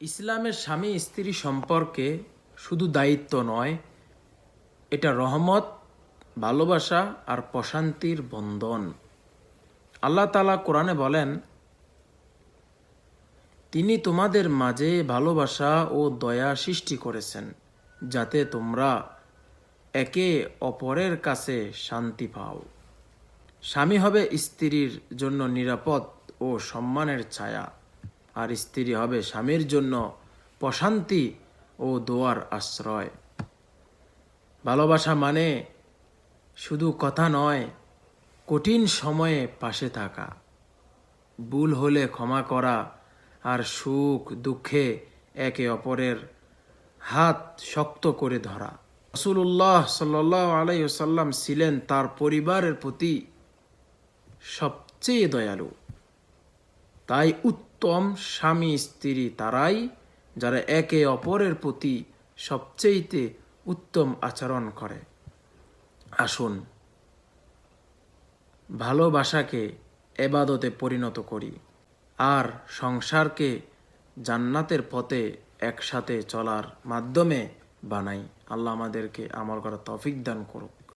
ইসলামের স্বামী স্ত্রী সম্পর্কে শুধু দায়িত্ব নয়, এটা রহমত, ভালোবাসা আর প্রশান্তির বন্ধন। আল্লাহ তাআলা কোরআনে বলেন, তিনি তোমাদের মাঝে ভালোবাসা ও দয়া সৃষ্টি করেছেন যাতে তোমরা একে অপরের কাছে শান্তি পাও। স্বামী হবে স্ত্রীর জন্য নিরাপদ ও সম্মানের ছায়া, আর স্ত্রী হবে স্বামীর জন্য প্রশান্তি ও দোয়ার আশ্রয়। ভালোবাসা মানে শুধু কথা নয়, কঠিন সময়ে পাশে থাকা, ভুল হলে ক্ষমা করা আর সুখ দুঃখে একে অপরের হাত শক্ত করে ধরা। রাসূলুল্লাহ সাল্লাল্লাহু আলাইহি ওয়াসাল্লাম ছিলেন তার পরিবারের প্রতি সবচেয়ে দয়ালু। তাই উত্তম স্বামী স্ত্রী তারাই যারা একে অপরের প্রতি সবচেয়ে উত্তম আচরণ করে। আসুন ভালোবাসাকে এবাদতে পরিণত করি আর সংসারকে জান্নাতের পথে একসাথে চলার মাধ্যমে বানাই। আল্লাহ আমাদেরকে আমল করার তৌফিক দান করুক।